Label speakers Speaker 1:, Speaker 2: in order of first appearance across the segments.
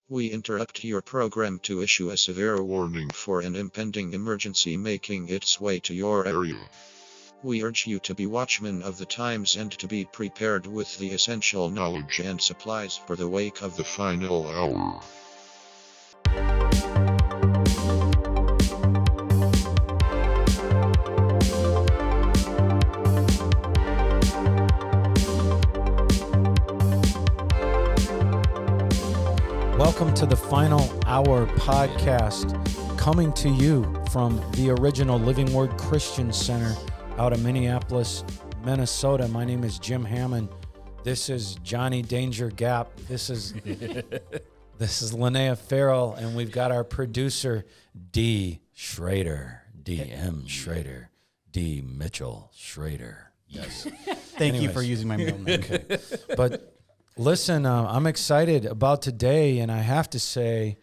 Speaker 1: We interrupt your program to issue a severe warning for an impending emergency making its way to your area. We urge you to be watchmen of the times and to be prepared with the essential knowledge and supplies for the wake of the final hour.
Speaker 2: Welcome to the Final Hour podcast, coming to you from the original Living Word Christian Center out of Minneapolis, Minnesota. My name is Jim Hammond. This is Johnny Danger Gap. This is Lonaiah Farrell, and we've got our producer, D. Schrader, D.M. Schrader, D. Mitchell Schrader.
Speaker 3: Yes. Thank you for using my middle name.
Speaker 2: Okay. But listen, I'm excited about today, and I have to say,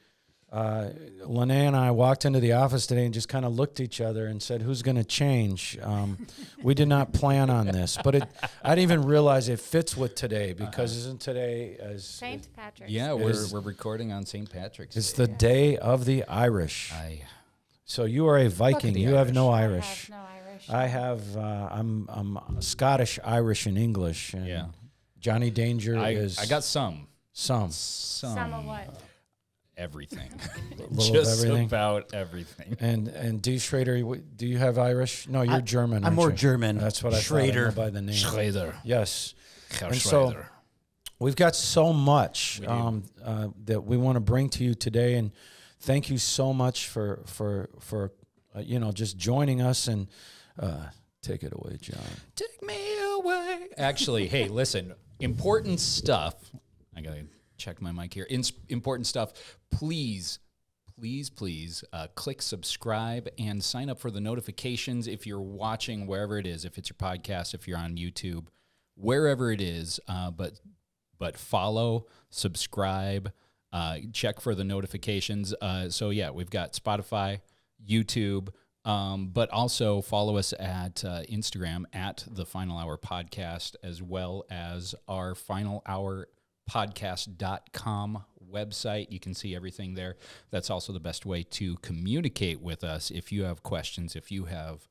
Speaker 2: Lonaiah and I walked into the office today and just kind of looked at each other and said, who's going to change? We did not plan on this, but I didn't even realize it fits with today, because isn't today as
Speaker 4: St. Patrick's?
Speaker 3: Yeah, we're recording on St. Patrick's
Speaker 2: it's
Speaker 3: Day.
Speaker 2: the day of the Irish. So you are a Viking. You have no Irish.
Speaker 4: I have no Irish.
Speaker 2: I have, I'm Scottish, Irish, and English. And
Speaker 3: Yeah.
Speaker 2: Johnny Danger is...
Speaker 3: I got some.
Speaker 2: Some
Speaker 4: Some of what?
Speaker 3: Everything.
Speaker 2: little
Speaker 3: Just
Speaker 2: of everything.
Speaker 3: about everything.
Speaker 2: And D. Schrader, do you have Irish? No, you're German.
Speaker 5: I'm
Speaker 2: aren't
Speaker 5: more
Speaker 2: you?
Speaker 5: German.
Speaker 2: That's what I
Speaker 5: Schrader.
Speaker 2: thought I know by the name.
Speaker 3: Schrader.
Speaker 2: Yes.
Speaker 3: Herr
Speaker 2: And so
Speaker 3: Schrader.
Speaker 2: we've got so much
Speaker 3: We do.
Speaker 2: that we want to bring to you today, and thank you so much for just joining us, and take it away, John.
Speaker 3: Take me away. Actually, hey, listen, important stuff. I got to check my mic here. Important stuff. Please click subscribe and sign up for the notifications if you're watching wherever it is, if it's your podcast, if you're on YouTube, wherever it is. But follow, subscribe, check for the notifications. So yeah, we've got Spotify, YouTube, but also follow us at Instagram at the Final Hour Podcast, as well as our finalhourpodcast.com website. You can see everything there. That's also the best way to communicate with us. If you have questions, if you have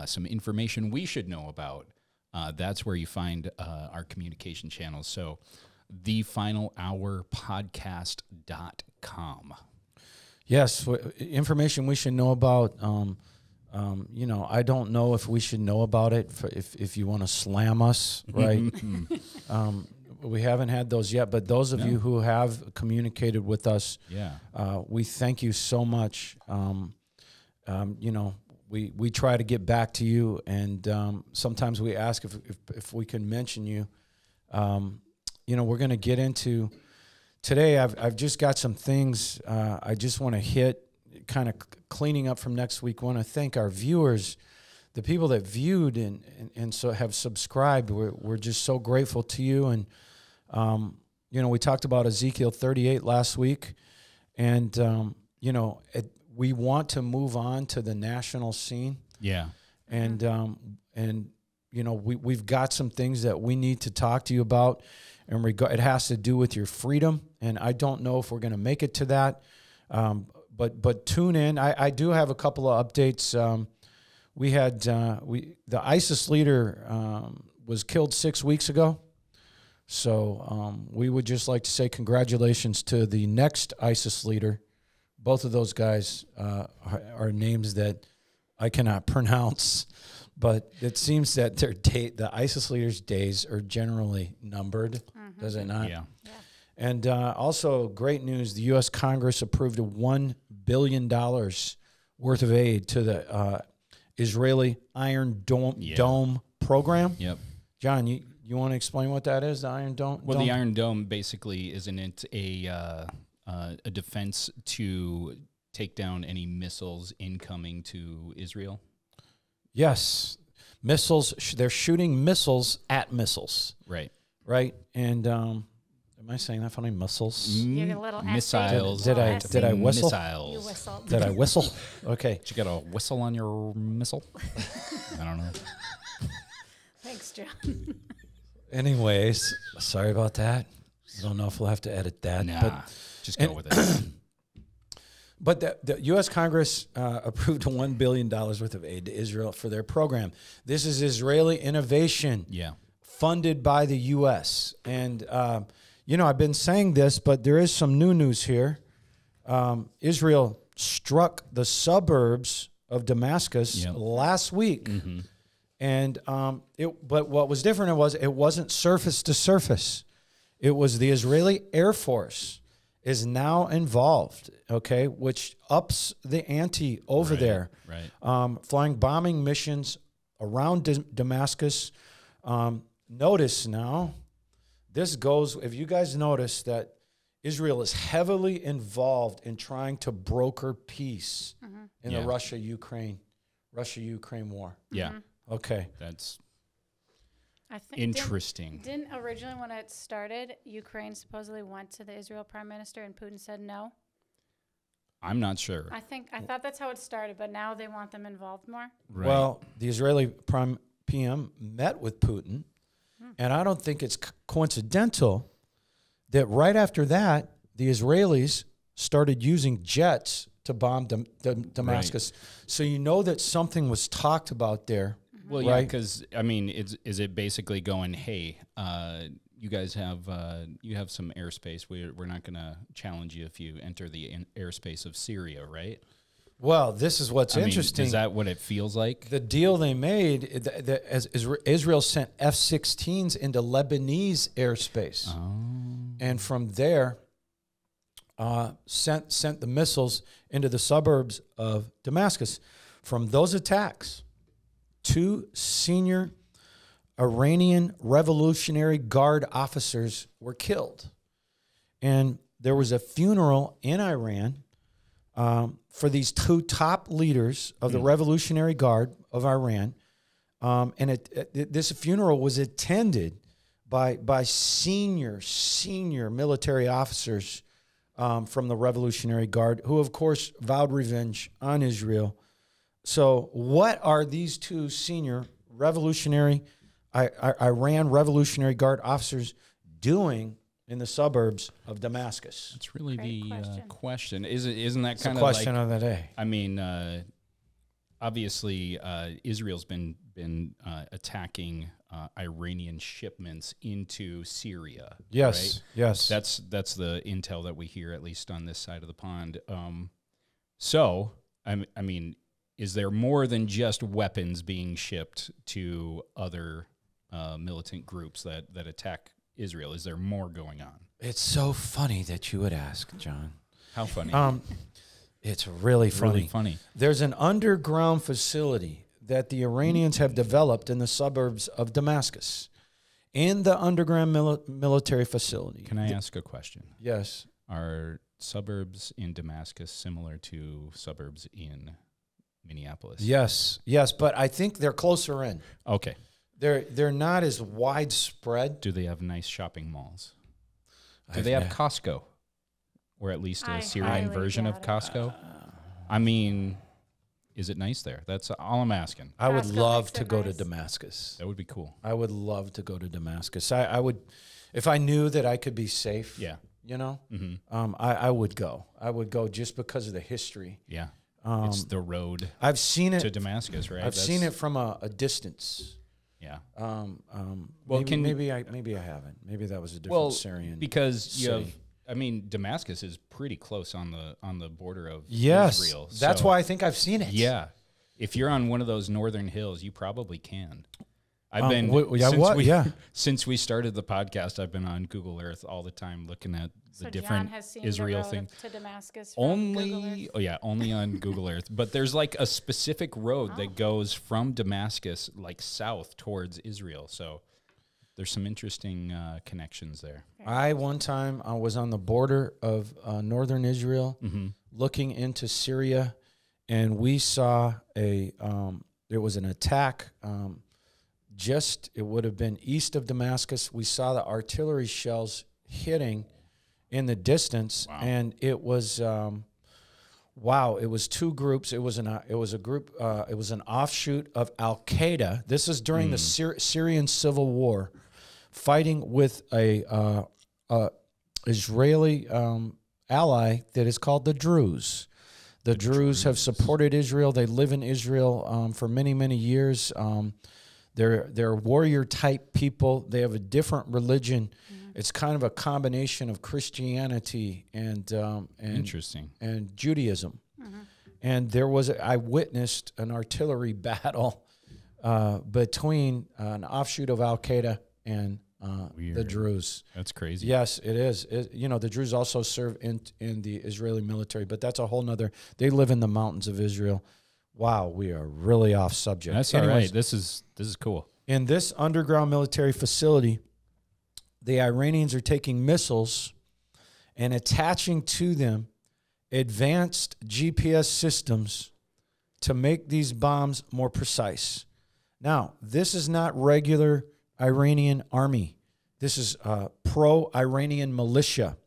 Speaker 3: some information we should know about, that's where you find our communication channels. So thefinalhourpodcast.com.
Speaker 2: Yes, information we should know about. I don't know if we should know about it if you want to slam us, right? We haven't had those yet, but those of you who have communicated with us, we thank you so much. We try to get back to you, and sometimes we ask if we can mention you. We're going to get into today. I've just got some things I just want to hit, kind of cleaning up from next week. Want to thank our viewers, the people that viewed and so have subscribed. We're just so grateful to you. And we talked about Ezekiel 38 last week, and we want to move on to the national scene.
Speaker 3: Yeah.
Speaker 2: And we've got some things that we need to talk to you about, and it has to do with your freedom. And I don't know if we're going to make it to that, but tune in. I do have a couple of updates. We had the ISIS leader was killed 6 weeks ago. So we would just like to say congratulations to the next ISIS leader. Both of those guys are names that I cannot pronounce, but it seems that the ISIS leaders' days are generally numbered, does it not?
Speaker 3: Yeah.
Speaker 2: And also, great news, the U.S. Congress approved a $1 billion worth of aid to the Israeli Iron Dome program.
Speaker 3: Yep.
Speaker 2: John, you want to explain what that is, the Iron Dome?
Speaker 3: Well, the Iron Dome basically, isn't it a defense to take down any missiles incoming to Israel?
Speaker 2: Yes. Missiles, they're shooting missiles at missiles.
Speaker 3: Right.
Speaker 2: Right? And am I saying that funny? Missiles?
Speaker 4: You get a little
Speaker 3: missiles.
Speaker 2: Did I whistle?
Speaker 3: Missiles.
Speaker 4: You whistled.
Speaker 2: Did I whistle? Okay.
Speaker 3: Did you get a whistle on your missile? I don't know.
Speaker 4: Thanks, John.
Speaker 2: Anyways, sorry about that. I don't know if we'll have to edit that.
Speaker 3: Nah, just go with it.
Speaker 2: But the U.S. Congress approved $1 billion worth of aid to Israel for their program. This is Israeli innovation funded by the U.S. And, I've been saying this, but there is some new news here. Israel struck the suburbs of Damascus last week. Mm-hmm. And but what was different was it wasn't surface to surface. It was the Israeli Air Force is now involved, okay, which ups the ante over there.
Speaker 3: Right.
Speaker 2: Flying bombing missions around Damascus. Notice now, this goes, if you guys notice that Israel is heavily involved in trying to broker peace in the Russia-Ukraine war.
Speaker 3: Yeah.
Speaker 4: Mm-hmm.
Speaker 2: Okay.
Speaker 3: That's
Speaker 4: I think
Speaker 3: interesting.
Speaker 4: Didn't originally when it started, Ukraine supposedly went to the Israel prime minister and Putin said no?
Speaker 3: I'm not sure.
Speaker 4: I thought that's how it started, but now they want them involved more.
Speaker 3: Right.
Speaker 2: Well, the Israeli prime PM met with Putin, and I don't think it's coincidental that right after that, the Israelis started using jets to bomb Damascus. Right. So you know that something was talked about there.
Speaker 3: Well, yeah, because I mean, is it basically going, hey, you guys have some airspace. We're not going to challenge you if you enter the airspace of Syria, right?
Speaker 2: Well, this is what's interesting.
Speaker 3: Is that what it feels like?
Speaker 2: The deal they made, as Israel sent F-16s into Lebanese airspace, and from there sent the missiles into the suburbs of Damascus. From those attacks, 2 senior Iranian Revolutionary Guard officers were killed. And there was a funeral in Iran for these 2 top leaders of the Revolutionary Guard of Iran. And this funeral was attended by senior military officers from the Revolutionary Guard, who, of course, vowed revenge on Israel. So what are these 2 senior Iran Revolutionary Guard officers doing in the suburbs of Damascus?
Speaker 3: That's really
Speaker 4: Great
Speaker 3: the question. Isn't that
Speaker 2: It's
Speaker 3: kind
Speaker 2: the
Speaker 3: of
Speaker 2: question
Speaker 3: like,
Speaker 2: of the day.
Speaker 3: I mean, obviously, Israel's been attacking Iranian shipments into Syria.
Speaker 2: Yes,
Speaker 3: right?
Speaker 2: yes.
Speaker 3: That's the intel that we hear, at least on this side of the pond. So, I mean, is there more than just weapons being shipped to other militant groups that attack Israel? Is there more going on?
Speaker 2: It's so funny that you would ask, John.
Speaker 3: How funny?
Speaker 2: It's really funny.
Speaker 3: Really funny.
Speaker 2: There's an underground facility that the Iranians have developed in the suburbs of Damascus. In the underground military facility.
Speaker 3: Can I ask a question?
Speaker 2: Yes.
Speaker 3: Are suburbs in Damascus similar to suburbs in Minneapolis?
Speaker 2: Yes, but I think they're closer in.
Speaker 3: Okay.
Speaker 2: They're not as widespread.
Speaker 3: Do they have nice shopping malls? Do they have Costco? Or at least a Syrian version of Costco? I mean, is it nice there? That's all I'm asking.
Speaker 2: I would
Speaker 4: Costco
Speaker 2: love
Speaker 4: makes
Speaker 2: to
Speaker 4: it
Speaker 2: go to
Speaker 4: nice.
Speaker 2: Damascus.
Speaker 3: That would be cool.
Speaker 2: I would love to go to Damascus. I would, if I knew that I could be safe.
Speaker 3: Yeah.
Speaker 2: You know,
Speaker 3: Mm-hmm.
Speaker 2: I would go. I would go just because of the history.
Speaker 3: Yeah. It's the road
Speaker 2: I've seen it
Speaker 3: to Damascus, right?
Speaker 2: I've seen it from a distance.
Speaker 3: Yeah.
Speaker 2: Well, maybe I haven't. Maybe that was a different Syrian.
Speaker 3: Because you
Speaker 2: city.
Speaker 3: have, I mean, Damascus is pretty close on the border of
Speaker 2: Yes,
Speaker 3: Israel.
Speaker 2: that's
Speaker 3: so,
Speaker 2: why I think I've seen it.
Speaker 3: Yeah. If you're on one of those northern hills, you probably can. I've been since we started the podcast, I've been on Google Earth all the time looking at the different
Speaker 4: John has seen
Speaker 3: Israel
Speaker 4: the road
Speaker 3: things.
Speaker 4: to Damascus from Google Earth.
Speaker 3: Only on Google Earth. But there's like a specific road that goes from Damascus like south towards Israel. So there's some interesting connections there.
Speaker 2: One time I was on the border of northern Israel, looking into Syria, and we saw there was an attack. It would have been east of Damascus. We saw the artillery shells hitting in the distance, and it was it was 2 groups. It was an offshoot of Al Qaeda. This is during the Syrian civil war, fighting with a Israeli ally that is called the Druze. The Druze have supported Israel. They live in Israel for many, many years. They're warrior-type people. They have a different religion. It's kind of a combination of Christianity and
Speaker 3: Interesting.
Speaker 2: and Judaism. And I witnessed an artillery battle between an offshoot of Al Qaeda and the Druze.
Speaker 3: That's crazy.
Speaker 2: Yes, it is. The Druze also serve in the Israeli military, but that's a whole nother. They live in the mountains of Israel. Wow, we are really off subject.
Speaker 3: That's all right. This is cool.
Speaker 2: In this underground military facility, the Iranians are taking missiles and attaching to them advanced GPS systems to make these bombs more precise. Now, this is not regular Iranian army. This is pro-Iranian militia.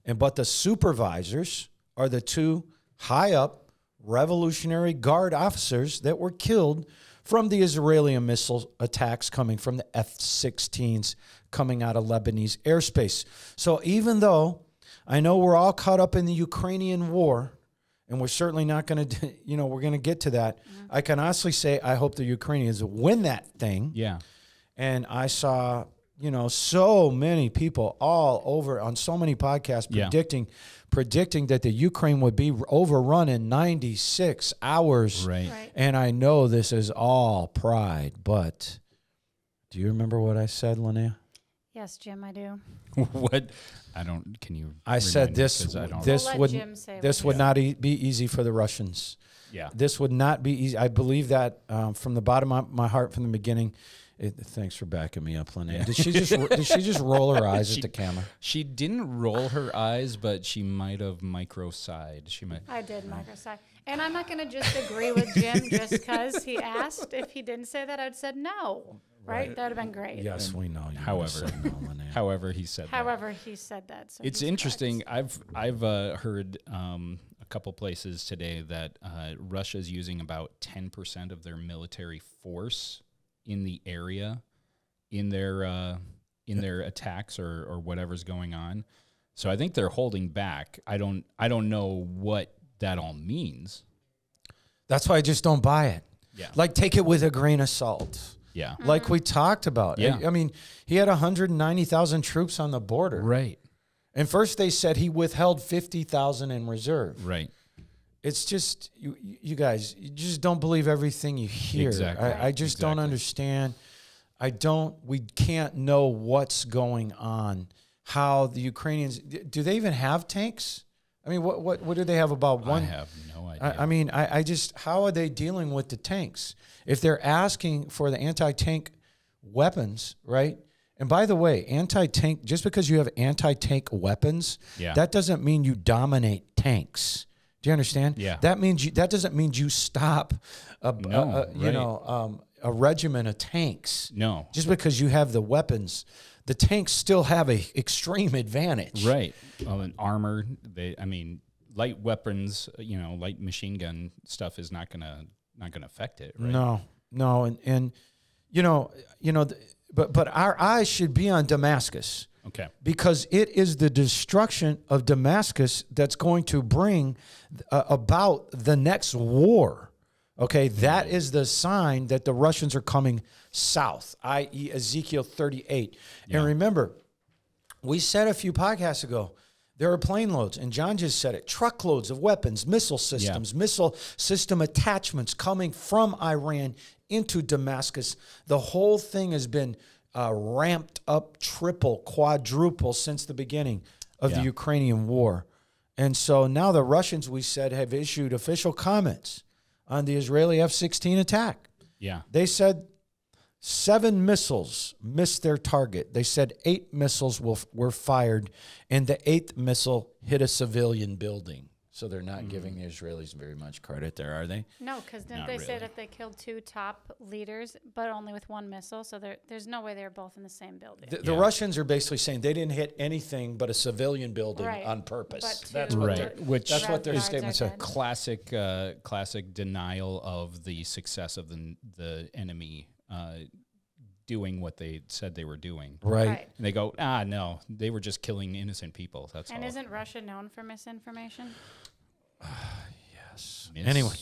Speaker 2: But the supervisors are the two high-up Revolutionary Guard officers that were killed from the Israeli missile attacks coming from the F-16s coming out of Lebanese airspace. So even though I know we're all caught up in the Ukrainian war, and we're certainly not going to, we're going to get to that, I can honestly say I hope the Ukrainians win that thing.
Speaker 3: Yeah.
Speaker 2: And I saw, so many people all over on so many podcasts predicting that the Ukraine would be overrun in 96 hours.
Speaker 3: Right.
Speaker 2: And I know this is all pride, but do you remember what I said, Lonaiah?
Speaker 4: Yes, Jim, I do.
Speaker 3: What? I don't. Can you?
Speaker 2: I said this would not be easy for the Russians.
Speaker 3: Yeah.
Speaker 2: This would not be easy. I believe that from the bottom of my heart from the beginning. Thanks for backing me up, Lonaiah. Did she just roll her eyes at the camera?
Speaker 3: She didn't roll her eyes, but she might have micro-sighed.
Speaker 4: I did micro-sigh. And I'm not going to just agree with Jim just because he asked. If he didn't say that, I'd said no. Right? That would have been great.
Speaker 2: Yes, we know.
Speaker 3: However he said
Speaker 4: that. So
Speaker 3: it's interesting. I've heard a couple places today that Russia's using about 10% of their military force in the area in their attacks or whatever's going on. So I think they're holding back. I don't know what that all means.
Speaker 2: That's why I just don't buy it.
Speaker 3: Yeah.
Speaker 2: Like, take it with a grain of salt.
Speaker 3: Yeah.
Speaker 2: Like we talked about.
Speaker 3: Yeah.
Speaker 2: I mean, he had 190,000 troops on the border.
Speaker 3: Right.
Speaker 2: And first they said he withheld 50,000 in reserve.
Speaker 3: Right.
Speaker 2: It's just, you guys, you just don't believe everything you hear.
Speaker 3: Exactly.
Speaker 2: I just don't understand. We can't know what's going on. How the Ukrainians, do they even have tanks? I mean, what do they have about one?
Speaker 3: I have no idea.
Speaker 2: I mean, how are they dealing with the tanks? If they're asking for the anti-tank weapons, right? And by the way, anti-tank, just because you have anti-tank weapons, that doesn't mean you dominate tanks. Do you understand?
Speaker 3: Yeah.
Speaker 2: That doesn't mean you stop a regiment of tanks.
Speaker 3: No.
Speaker 2: Just because you have the weapons, the tanks still have a extreme advantage.
Speaker 3: Right. Well, and armor, light weapons, light machine gun stuff is not gonna affect it. Right?
Speaker 2: No, and but our eyes should be on Damascus.
Speaker 3: Okay.
Speaker 2: Because it is the destruction of Damascus that's going to bring about the next war. Okay, that is the sign that the Russians are coming south, i.e. Ezekiel 38. Yeah. And remember, we said a few podcasts ago, there are plane loads, and John just said it, truckloads of weapons, missile systems, missile system attachments coming from Iran into Damascus. The whole thing has been ramped up triple, quadruple since the beginning of the Ukrainian war. And so now the Russians, we said, have issued official comments on the Israeli F-16 attack.
Speaker 3: Yeah.
Speaker 2: They said 7 missiles missed their target. They said 8 missiles were fired, and the 8th missile hit a civilian building. So they're not giving the Israelis very much credit there, are they?
Speaker 4: No, because didn't they say that they killed 2 top leaders, but only with 1 missile? So there's no way they're both in the same building.
Speaker 2: The Russians are basically saying they didn't hit anything but a civilian building on purpose. That's what their statement said.
Speaker 3: Classic denial of the success of the enemy doing what they said they were doing.
Speaker 2: Right.
Speaker 3: And they go, no, they were just killing innocent people. That's
Speaker 4: And
Speaker 3: all.
Speaker 4: isn't Russia known for misinformation?
Speaker 2: Yes.
Speaker 3: Mis-
Speaker 2: Anyway.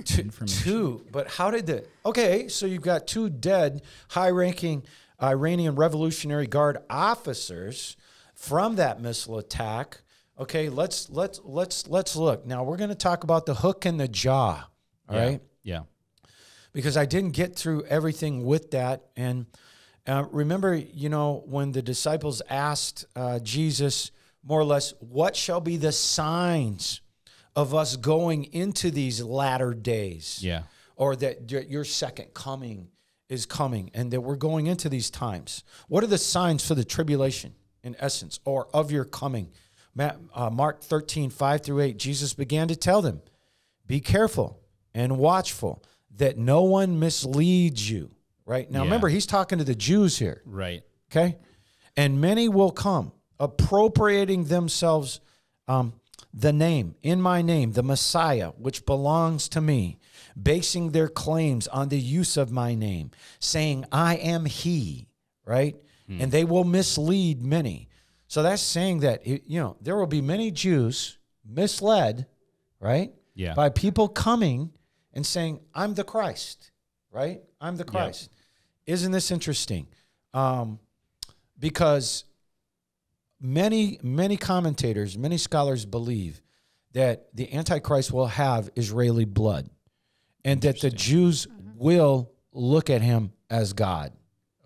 Speaker 4: Okay.
Speaker 2: Two, but how did the... Okay, so you've got two dead high-ranking Iranian Revolutionary Guard officers from that missile attack. Okay, let's look. Now, we're going to talk about the hook in the jaw, all right?
Speaker 3: Yeah.
Speaker 2: Because I didn't get through everything with that. And remember, when the disciples asked Jesus, more or less, what shall be the signs of us going into these latter days?
Speaker 3: Yeah.
Speaker 2: Or that your second coming is coming and that we're going into these times. What are the signs for the tribulation, in essence, or of your coming? Mark 13:5-8, Jesus began to tell them, be careful and watchful that no one misleads you. Right? Now, remember, he's talking to the Jews here.
Speaker 3: Right.
Speaker 2: Okay? And many will come, appropriating themselves the name, in my name, the Messiah, which belongs to me, basing their claims on the use of my name, saying, I am he, right? And they will mislead many. So that's saying that, there will be many Jews misled, right?
Speaker 3: Yeah.
Speaker 2: By people coming and saying, I'm the Christ, right? I'm the Christ. Isn't this interesting? Because many commentators, many scholars believe that the Antichrist will have Israeli blood and that the Jews will look at him as God.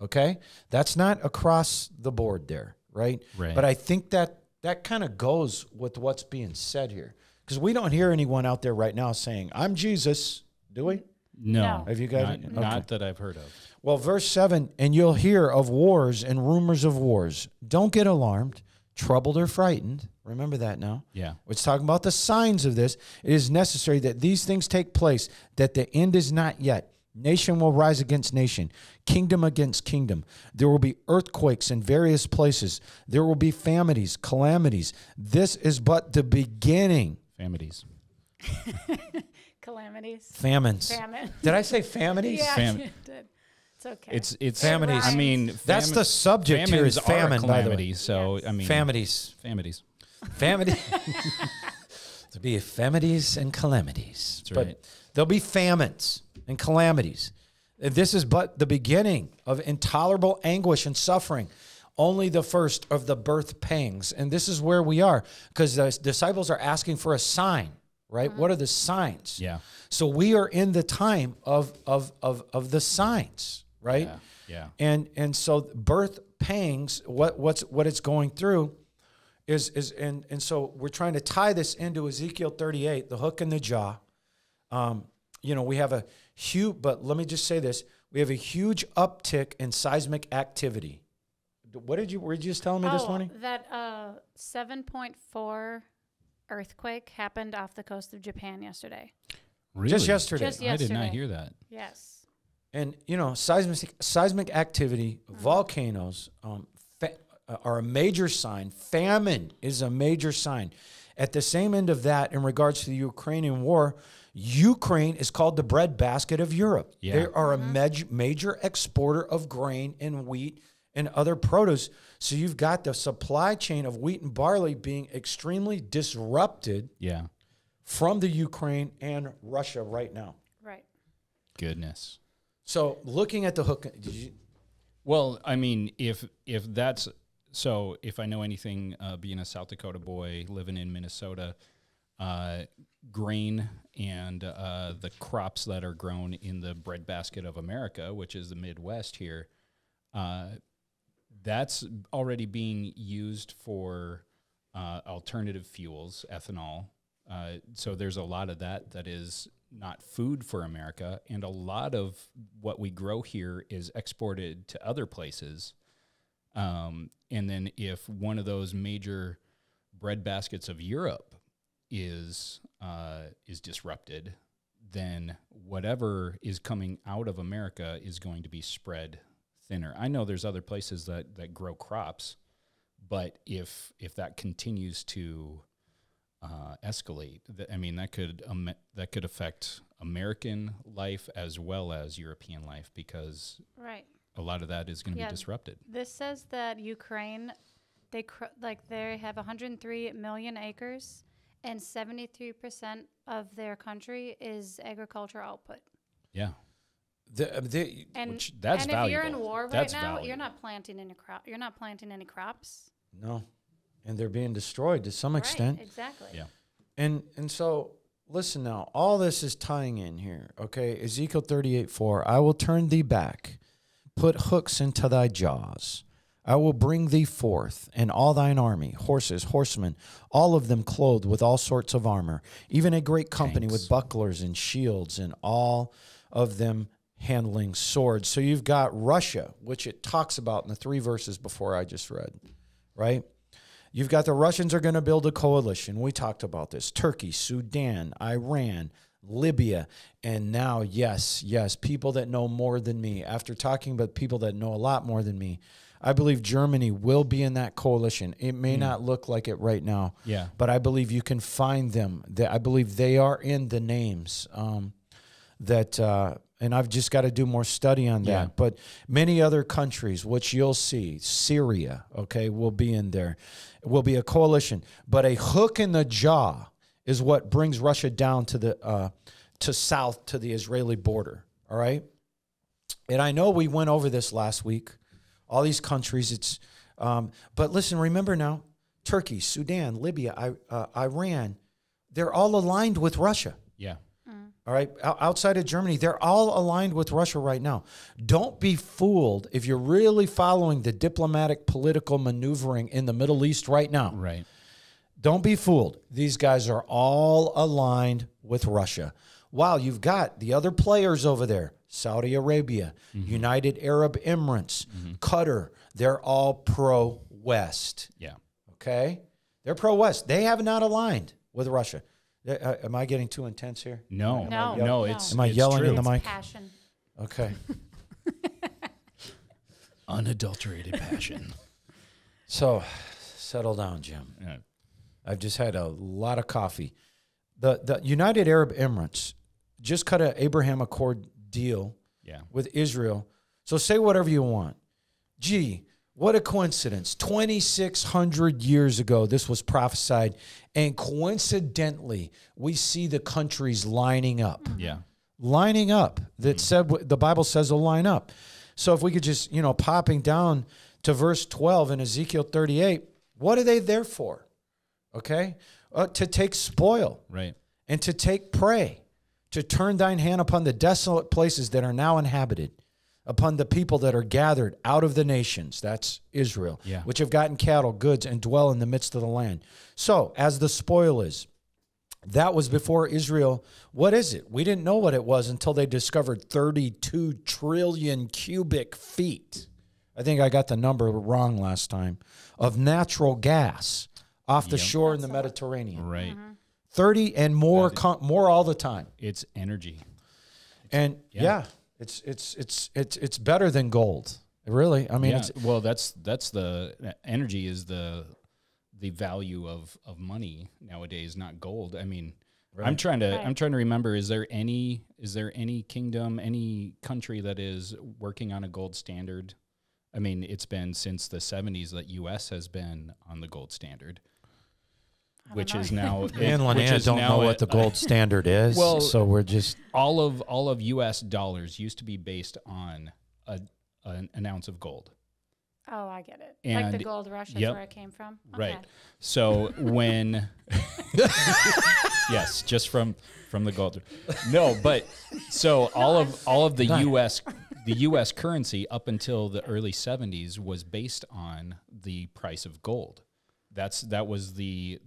Speaker 2: Okay? That's not across the board there, right?
Speaker 3: Right.
Speaker 2: But I think that kind of goes with what's being said here. Because we don't hear anyone out there right now saying, I'm Jesus. Do we?
Speaker 3: No.
Speaker 2: Have you guys?
Speaker 3: Not that I've heard of.
Speaker 2: Well, verse 7, and you'll hear of wars and rumors of wars. Don't get alarmed, troubled or frightened. Remember that now.
Speaker 3: Yeah.
Speaker 2: It's talking about the signs of this. It is necessary that these things take place, that the end is not yet. Nation will rise against nation, kingdom against kingdom. There will be earthquakes in various places. There will be famines, calamities. This is but the beginning.
Speaker 3: Famines.
Speaker 4: Calamities.
Speaker 2: Famines.
Speaker 4: Famine.
Speaker 2: Did I say famines?
Speaker 4: Yeah, you did. It's okay.
Speaker 3: It's
Speaker 2: Famines.
Speaker 3: I mean,
Speaker 2: That's the subject here is famine, by the way.
Speaker 3: So, I mean.
Speaker 2: Famines.
Speaker 3: Famines.
Speaker 2: Famine. There'll be famines and calamities.
Speaker 3: That's right.
Speaker 2: But there'll be famines and calamities. This is but the beginning of intolerable anguish and suffering. Only the first of the birth pangs. And this is where we are, because the disciples are asking for a sign, right? What are the signs?
Speaker 3: Yeah.
Speaker 2: So we are in the time of the signs, right?
Speaker 3: Yeah.
Speaker 2: And so birth pangs, what it's going through is and so we're trying to tie this into Ezekiel 38, the hook in the jaw. We have a huge, but let me just say this: we have a huge uptick in seismic activity. Were you just telling me this morning?
Speaker 4: That 7.4 earthquake happened off the coast of Japan yesterday.
Speaker 3: Really?
Speaker 2: Just yesterday.
Speaker 4: Just
Speaker 3: I did not
Speaker 4: yesterday.
Speaker 3: hear that.
Speaker 4: Yes.
Speaker 2: And seismic activity, volcanoes are a major sign. Famine is a major sign. At the same end of that, in regards to the Ukrainian war, Ukraine is called the breadbasket of Europe.
Speaker 3: Yeah.
Speaker 2: They are a major exporter of grain and wheat and other produce. So you've got the supply chain of wheat and barley being extremely disrupted from the Ukraine and Russia right now.
Speaker 4: Right.
Speaker 3: Goodness.
Speaker 2: So looking at the hook,
Speaker 3: Well, I mean, if that's so, if I know anything, being a South Dakota boy living in Minnesota, grain and the crops that are grown in the breadbasket of America, which is the Midwest here, that's already being used for alternative fuels, ethanol. So there's a lot of that is not food for America, and a lot of what we grow here is exported to other places. And then if one of those major breadbaskets of Europe is disrupted, then whatever is coming out of America is going to be spread thinner. I know there's other places that grow crops, but if that continues to escalate, that could affect American life as well as European life, because
Speaker 4: Right.
Speaker 3: a lot of that is going to be disrupted.
Speaker 4: This says that Ukraine, they have 103 million acres, and 73% of their country is agriculture output.
Speaker 3: Yeah.
Speaker 4: And
Speaker 3: that's
Speaker 4: and
Speaker 3: valuable.
Speaker 4: if you're in war right
Speaker 3: That's
Speaker 4: now,
Speaker 3: valuable.
Speaker 4: you're not planting any You're not planting any crops.
Speaker 2: No. And they're being destroyed to some extent.
Speaker 4: Right, exactly.
Speaker 3: Yeah.
Speaker 2: And so, listen now, all this is tying in here, okay? Ezekiel 38:4, I will turn thee back, put hooks into thy jaws. I will bring thee forth, and all thine army, horses, horsemen, all of them clothed with all sorts of armor, even a great company
Speaker 3: Tanks.
Speaker 2: with bucklers and shields, and all of them handling swords. So you've got Russia, which it talks about in the 3 verses before I just read, right? You've got the Russians are going to build a coalition. We talked about this. Turkey, Sudan, Iran, Libya, and now, yes, people that know more than me. After talking about people that know a lot more than me, I believe Germany will be in that coalition. It may not look like it right now, but I believe you can find them. I believe they are in the names and I've just got to do more study on that.
Speaker 3: Yeah.
Speaker 2: But many other countries, which you'll see, Syria, okay, will be in there. It will be a coalition. But a hook in the jaw is what brings Russia down to the south to the Israeli border, all right? And I know we went over this last week. All these countries, but listen, remember now, Turkey, Sudan, Libya, Iran, they're all aligned with Russia.
Speaker 3: Yeah.
Speaker 2: All right, outside of Germany, they're all aligned with Russia right now. Don't be fooled if you're really following the diplomatic political maneuvering in the Middle East right now.
Speaker 3: Right.
Speaker 2: Don't be fooled. These guys are all aligned with Russia. Wow, you've got the other players over there, Saudi Arabia, United Arab Emirates, Qatar. They're all pro-West.
Speaker 3: Yeah.
Speaker 2: Okay? They're pro-West. They have not aligned with Russia. Am I getting too intense here?
Speaker 3: No. It's
Speaker 2: Am I
Speaker 3: it's
Speaker 2: yelling
Speaker 3: true.
Speaker 2: in the mic?
Speaker 4: Passion.
Speaker 2: Okay.
Speaker 3: Unadulterated passion.
Speaker 2: So, settle down, Jim.
Speaker 3: Yeah.
Speaker 2: I've just had a lot of coffee. The United Arab Emirates just cut an Abraham Accord deal with Israel. So say whatever you want. Gee, what a coincidence. 2,600 years ago, this was prophesied. And coincidentally, we see the countries lining up.
Speaker 3: Yeah.
Speaker 2: Lining up. That said, the Bible says they'll line up. So if we could just, popping down to verse 12 in Ezekiel 38, what are they there for? Okay? To take spoil.
Speaker 3: Right.
Speaker 2: And to take prey. To turn thine hand upon the desolate places that are now inhabited. Upon the people that are gathered out of the nations, that's Israel, which have gotten cattle, goods, and dwell in the midst of the land. So, as the spoil is, that was before Israel. What is it? We didn't know what it was until they discovered 32 trillion cubic feet. I think I got the number wrong last time, of natural gas off the shore in the Mediterranean.
Speaker 3: Right.
Speaker 2: 30 and more, more all the time.
Speaker 3: It's energy.
Speaker 2: And it's better than gold. Really, I mean,
Speaker 3: that's the energy is the value of money nowadays, not gold. I mean, I'm trying to remember. Is there any kingdom, any country that is working on a gold standard? I mean, it's been since the 70s that U.S. has been on the gold standard. Which is now
Speaker 2: and Lonaiah don't know what the gold standard is. Well, so we're just
Speaker 3: all of U.S. dollars used to be based on an ounce of gold.
Speaker 4: Oh, I get it.
Speaker 3: And
Speaker 4: like the gold rush is where it came from. Okay.
Speaker 3: Right. So when yes, just from the gold. No, but so all of the U.S. currency up until the early 70s was based on the price of gold. That was the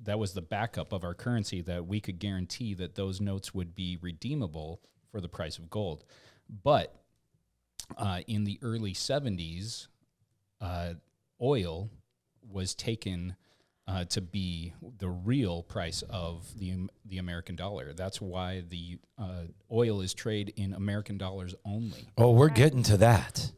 Speaker 3: backup of our currency, that we could guarantee that those notes would be redeemable for the price of gold. But in the early 70s, oil was taken to be the real price of the American dollar. That's why the oil is traded in American dollars only.
Speaker 2: Oh, we're getting to that.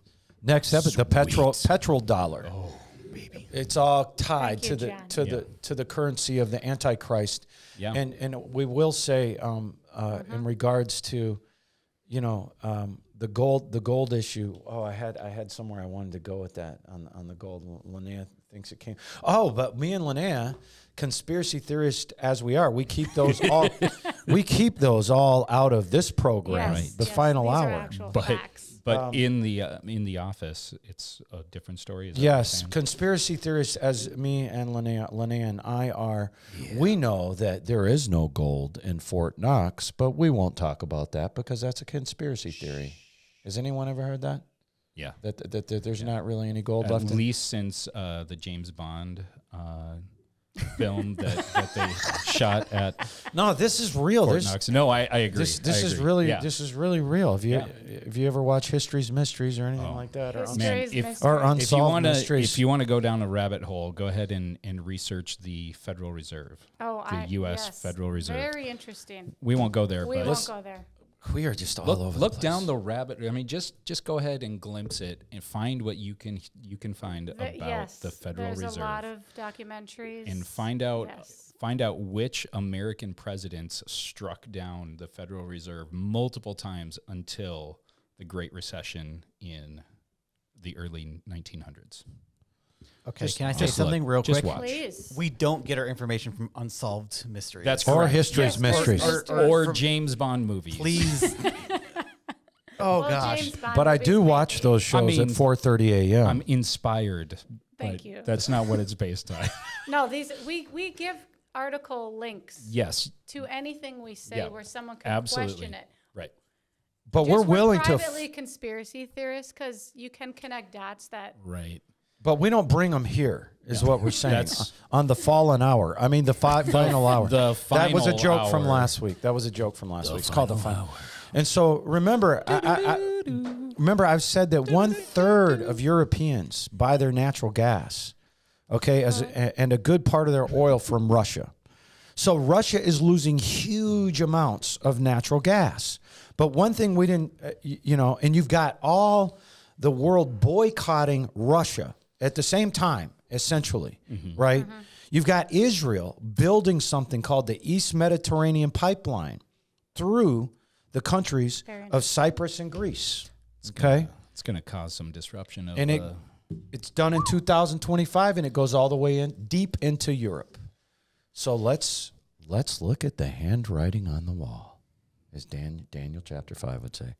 Speaker 2: Next up, the petrol dollar.
Speaker 3: Oh. Baby.
Speaker 2: It's all tied to the currency of the Antichrist.
Speaker 3: Yeah.
Speaker 2: And we will say in regards to, the gold issue. Oh, I had somewhere I wanted to go with that on the gold. Lonaiah thinks it came. Oh, but me and Lonaiah, conspiracy theorists as we are, we keep those all out of this program.
Speaker 4: Yes,
Speaker 2: The
Speaker 4: yes,
Speaker 2: final
Speaker 4: these are
Speaker 2: hour.
Speaker 4: actual
Speaker 3: But
Speaker 4: facts.
Speaker 3: but in the office, it's a different story. Is that what
Speaker 2: Yes,
Speaker 3: you're saying?
Speaker 2: conspiracy theorists, as me and Lonaiah and I are, we know that there is no gold in Fort Knox, but we won't talk about that because that's a conspiracy theory. Has anyone ever heard that?
Speaker 3: Yeah.
Speaker 2: That there's not really any gold left
Speaker 3: At
Speaker 2: in?
Speaker 3: least since the James Bond film that they shot at
Speaker 2: No, this is real.
Speaker 3: Fort
Speaker 2: There's
Speaker 3: Knox. No, I agree.
Speaker 2: this
Speaker 3: I
Speaker 2: is
Speaker 3: agree.
Speaker 2: really
Speaker 3: Yeah.
Speaker 2: this is really real. If you ever watch History's Mysteries or anything like that, or
Speaker 4: History's
Speaker 3: if-
Speaker 4: mystery.
Speaker 2: or
Speaker 3: If you
Speaker 2: Unsolved
Speaker 3: want to,
Speaker 2: Mysteries.
Speaker 3: if you want to go down a rabbit hole, go ahead and research the Federal Reserve, the U.S.
Speaker 4: yes.
Speaker 3: Federal Reserve.
Speaker 4: Very interesting.
Speaker 3: We won't go there,
Speaker 4: We
Speaker 3: but
Speaker 4: won't go there.
Speaker 2: we are just all
Speaker 3: look,
Speaker 2: over
Speaker 3: look
Speaker 2: the place.
Speaker 3: down the rabbit. I mean, just go ahead and glimpse it and find what you can find about
Speaker 4: Yes,
Speaker 3: the Federal
Speaker 4: there's
Speaker 3: Reserve,
Speaker 4: a lot of documentaries.
Speaker 3: and find out
Speaker 4: Yes.
Speaker 3: which American presidents struck down the Federal Reserve multiple times until the Great Recession in the early 1900s.
Speaker 5: Okay,
Speaker 3: Just-
Speaker 5: can I say
Speaker 3: just
Speaker 5: something
Speaker 3: look.
Speaker 5: real
Speaker 3: Just
Speaker 5: quick?
Speaker 3: watch.
Speaker 4: Please.
Speaker 5: We don't get our information from Unsolved Mysteries.
Speaker 3: That's
Speaker 2: Or
Speaker 3: correct.
Speaker 2: History's
Speaker 4: Yes,
Speaker 2: Mysteries.
Speaker 3: or
Speaker 5: from-
Speaker 3: James Bond movies.
Speaker 5: Please. Oh,
Speaker 4: Well,
Speaker 5: gosh.
Speaker 4: James Bond
Speaker 2: But I
Speaker 4: movies
Speaker 2: do
Speaker 4: make
Speaker 2: watch
Speaker 4: me-
Speaker 2: those shows
Speaker 3: mean,
Speaker 2: at 4:30 a.m.
Speaker 3: I'm inspired.
Speaker 4: Thank
Speaker 3: but
Speaker 4: you.
Speaker 3: That's not what it's based on.
Speaker 4: No, we give article links
Speaker 3: Yes,
Speaker 4: to anything we say
Speaker 3: Yeah,
Speaker 4: where someone can
Speaker 3: absolutely.
Speaker 4: question it.
Speaker 3: Right.
Speaker 2: But we're
Speaker 4: Just
Speaker 2: willing to.
Speaker 4: privately conspiracy theorists because you can connect dots that
Speaker 3: Right.
Speaker 2: But we don't bring them here, is what we're saying.
Speaker 3: That's-
Speaker 2: On the fallen hour. I mean, the final hour.
Speaker 3: the
Speaker 2: that was a
Speaker 3: final
Speaker 2: joke from
Speaker 3: hour.
Speaker 2: last week. That was a joke from last week. It's called the final. And so remember, remember, I've said that 1/3 of Europeans buy their natural gas, okay, and a good part of their oil from Russia. So Russia is losing huge amounts of natural gas. But one thing we didn't, and you've got all the world boycotting Russia at the same time, essentially, right? You've got Israel building something called the East Mediterranean Pipeline through the countries of Cyprus and Greece. Okay?
Speaker 3: It's going to cause some disruption of
Speaker 2: And it's done in 2025, and it goes all the way in deep into Europe. So let's look at the handwriting on the wall, as Daniel chapter 5 would say.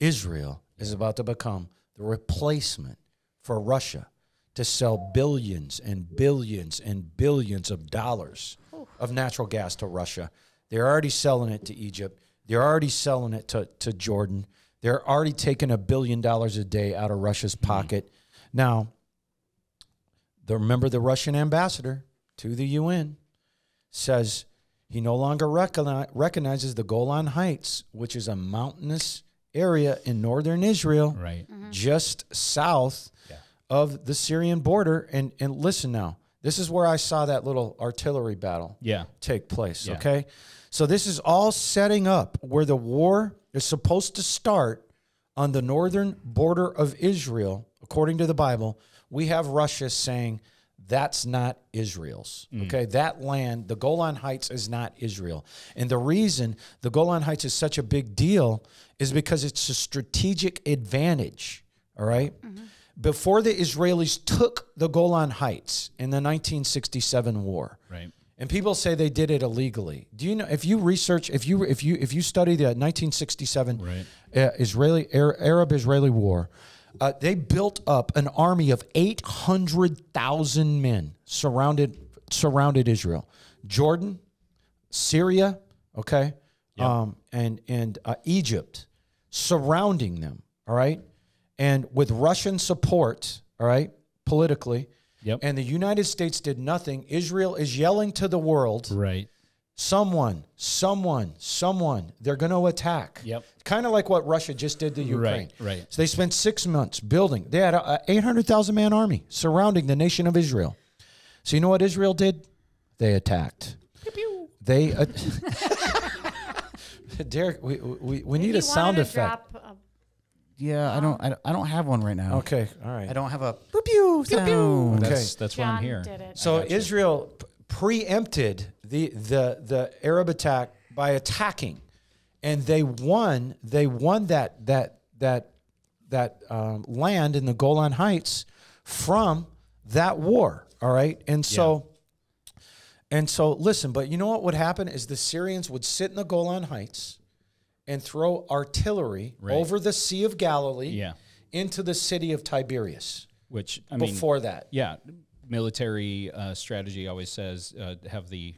Speaker 2: Israel is about to become the replacement for Russia to sell billions and billions and billions of dollars of natural gas to Russia. They're already selling it to Egypt. They're already selling it to Jordan. They're already taking $1 billion a day out of Russia's pocket. Now, remember the Russian ambassador to the UN says he no longer recognizes the Golan Heights, which is a mountainous area in northern Israel,
Speaker 3: right.
Speaker 2: just south of the Syrian border. And listen now, this is where I saw that little artillery battle take place, okay? So this is all setting up where the war is supposed to start on the northern border of Israel. According to the Bible, we have Russia saying that's not Israel's, okay? That land, the Golan Heights, is not Israel. And the reason the Golan Heights is such a big deal is because it's a strategic advantage, all right? Before the Israelis took the Golan Heights in the 1967 war,
Speaker 3: Right.
Speaker 2: and people say they did it illegally. Do you know, if you research, if you study the 1967 Arab-Israeli war, they built up an army of 800,000 men surrounded Israel, Jordan, Syria, okay, and Egypt, surrounding them. All right, and with Russian support, all right, politically.
Speaker 3: Yep.
Speaker 2: And the United States did nothing. Israel is yelling to the world,
Speaker 3: Right.
Speaker 2: someone, they're going to attack.
Speaker 3: Yep.
Speaker 2: Kind of like what Russia just did to Ukraine.
Speaker 3: Right.
Speaker 2: So they spent 6 months building. They had a 800,000-man army surrounding the nation of Israel. So you know what Israel did? They attacked. Pew, pew. They, Derek, we need a sound effect.
Speaker 5: Yeah, I don't have one right now.
Speaker 2: Okay, all right.
Speaker 5: I don't have a pew pew sound.
Speaker 2: Okay.
Speaker 3: That's why I'm
Speaker 4: John
Speaker 3: here.
Speaker 4: did it.
Speaker 2: So Israel preempted the Arab attack by attacking, and they won that land in the Golan Heights from that war. All right, and so listen. But you know what would happen is the Syrians would sit in the Golan Heights and throw artillery over the Sea of Galilee into the city of Tiberias.
Speaker 3: Which, I mean,
Speaker 2: before that,
Speaker 3: military strategy always says have the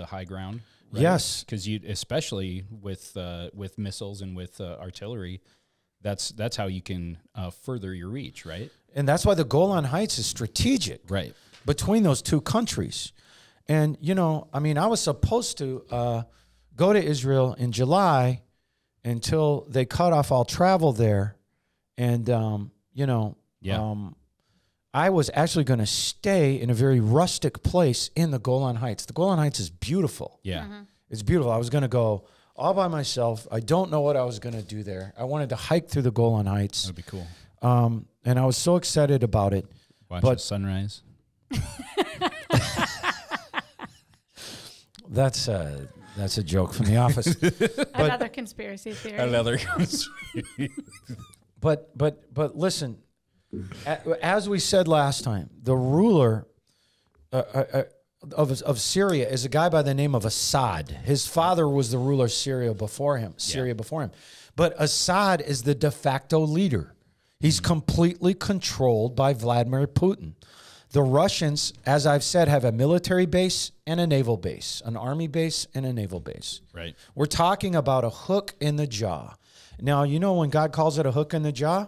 Speaker 3: high ground. Right?
Speaker 2: Yes,
Speaker 3: because you, especially with missiles and with artillery, that's how you can further your reach, right?
Speaker 2: And that's why the Golan Heights is strategic,
Speaker 3: right,
Speaker 2: between those two countries. And you know, I mean, I was supposed to go to Israel in July until they cut off all travel there, and you know, I was actually going to stay in a very rustic place in the Golan Heights. The Golan Heights is beautiful.
Speaker 3: Yeah.
Speaker 2: It's beautiful. I was going to go all by myself. I don't know what I was going to do there. I wanted to hike through the Golan Heights.
Speaker 3: That'd be cool.
Speaker 2: And I was so excited about it.
Speaker 3: Watch the sunrise.
Speaker 2: That's a joke from The Office.
Speaker 4: Another conspiracy theory.
Speaker 3: Another conspiracy.
Speaker 2: But listen, as we said last time, the ruler of Syria is a guy by the name of Assad. His father was the ruler of Syria before him. But Assad is the de facto leader. He's completely controlled by Vladimir Putin. The Russians, as I've said, have a military base and a naval base, an army base and a naval base.
Speaker 3: Right.
Speaker 2: We're talking about a hook in the jaw. Now, you know when God calls it a hook in the jaw?